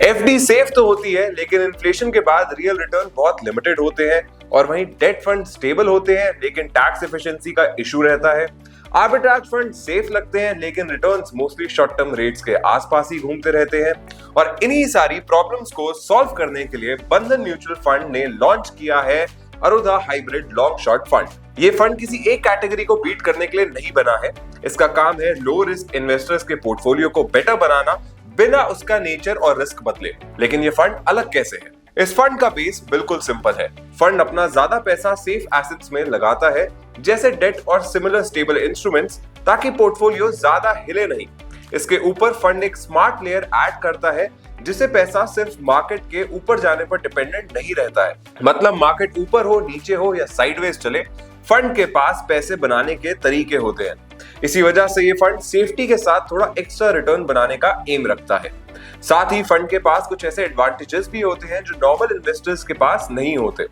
FD safe तो होती है, लेकिन इन्फ्लेशन के बाद रियल रिटर्न बहुत लिमिटेड होते हैं। और वहीं डेट फंड स्टेबल होते हैं, लेकिन टैक्स एफिशिएंसी का इशू रहता है। आर्बिट्राज फंड सेफ लगते हैं, लेकिन returns mostly short term rates के आसपास ही घूमते रहते हैं। और इन्हीं सारी प्रॉब्लम्स को सॉल्व करने के लिए बंधन म्यूचुअल फंड ने लॉन्च किया है अरुधा हाइब्रिड लॉन्ग शॉर्ट फंड। ये फंड किसी एक कैटेगरी को बीट करने के लिए नहीं बना है। इसका काम है लो रिस्क इन्वेस्टर्स के पोर्टफोलियो को बेटर बनाना, बिना उसका नेचर और रिस्क बदले। लेकिन ये फंड अलग कैसे है? इस फंड का बेस बिल्कुल सिंपल है। फंड अपना ज्यादा पैसा सेफ एसेट्स में लगाता है, जैसे डेट और सिमिलर स्टेबल इंस्ट्रूमेंट्स, ताकि पोर्टफोलियो ज्यादा हिले नहीं। इसके ऊपर फंड एक स्मार्ट लेयर ऐड करता है, जिससे पैसा सिर्फ मार्केट के ऊपर जाने पर डिपेंडेंट नहीं रहता है। मतलब मार्केट ऊपर हो, नीचे हो या साइडवेज चले, फंड के पास पैसे बनाने के तरीके होते हैं। इसी वजह से ये फंड सेफ्टी के साथ थोड़ा एक्स्ट्रा रिटर्न बनाने का एम रखता है। साथ ही फंड के पास कुछ ऐसे एडवांटेजेस भी होते हैं जो नॉर्मल इन्वेस्टर्स के पास नहीं होते।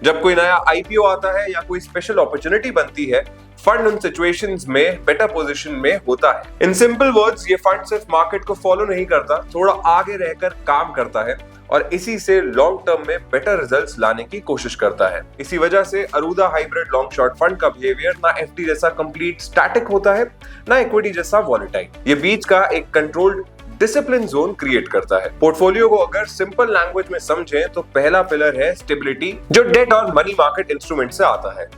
जब कोई नया आईपीओ आता है या कोई स्पेशल अपॉर्चुनिटी बनती है, फंड उन सिचुएशंस में बेटर पोजीशन में होता है। इन सिंपल वर्ड्स, ये फंड सिर्फ मार्केट को फॉलो नहीं करता, थोड़ा आगे रहकर काम करता है और इसी से लॉन्ग टर्म में बेटर रिजल्ट्स लाने की कोशिश करता है। इसी वजह से अरुधा हाइब्रिड लॉन्ग शॉर्ट फंड का बिहेवियर ना एफडी जैसा कंप्लीट स्टैटिक होता है, ना इक्विटी जैसा वॉलेटाइल। ये बीच का एक कंट्रोल्ड डिसिप्लिन जोन क्रिएट करता है। पोर्टफोलियो को अगर सिंपल लैंग्वेज में समझें तो पहला पिलर है स्टेबिलिटी, जो डेट और मनी मार्केट इंस्ट्रूमेंट से आता है।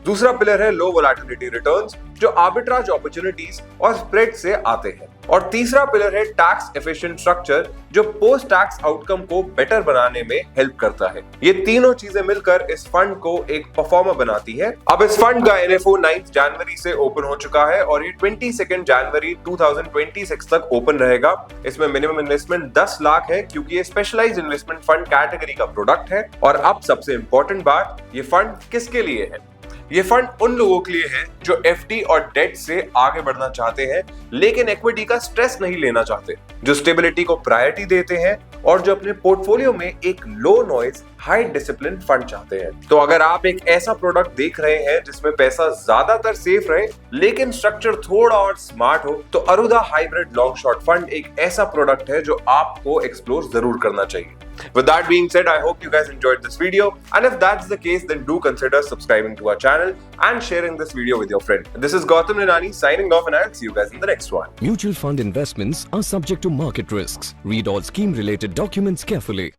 दूसरा पिलर है लो वोलेटिलिटी रिटर्न्स, जो आर्बिट्राज अपॉर्चुनिटीज और स्प्रेड से आते हैं। और तीसरा पिलर है टैक्स एफिशिएंट स्ट्रक्चर, जो पोस्ट टैक्स आउटकम को बेटर बनाने में हेल्प करता है। ये तीनों चीजें मिलकर इस फंड को एक परफॉर्मर बनाती है। अब इस फंड का एनएफओ 9 जनवरी से ओपन हो चुका है और ये 22 जनवरी 2026 तक ओपन रहेगा। इसमें मिनिमम इन्वेस्टमेंट 10 लाख है, क्योंकि ये स्पेशलाइज्ड इन्वेस्टमेंट फंड कैटेगरी का प्रोडक्ट है। और अब सबसे इंपॉर्टेंट बात, ये फंड किसके लिए है? ये फंड उन लोगों के लिए है जो एफडी और डेट से आगे बढ़ना चाहते हैं, लेकिन इक्विटी का स्ट्रेस नहीं लेना चाहते, जो स्टेबिलिटी को प्रायोरिटी देते हैं और जो अपने पोर्टफोलियो में एक लो नॉइज हाई डिसिप्लिन फंड चाहते हैं। तो अगर आप एक ऐसा प्रोडक्ट देख रहे हैं जिसमें पैसा ज्यादातर सेफ रहे, लेकिन स्ट्रक्चर थोड़ा और स्मार्ट हो, तो अरुधा हाइब्रिड लॉन्ग शॉर्ट फंड एक ऐसा प्रोडक्ट है जो आपको एक्सप्लोर जरूर करना चाहिए। With that being said, I hope you guys enjoyed this video, and if that's the case, then do consider subscribing to our channel and sharing this video with your friend. This is Gautam Ninani signing off, and I'll see you guys in the next one. Mutual fund investments are subject to market risks. Read all scheme related documents carefully.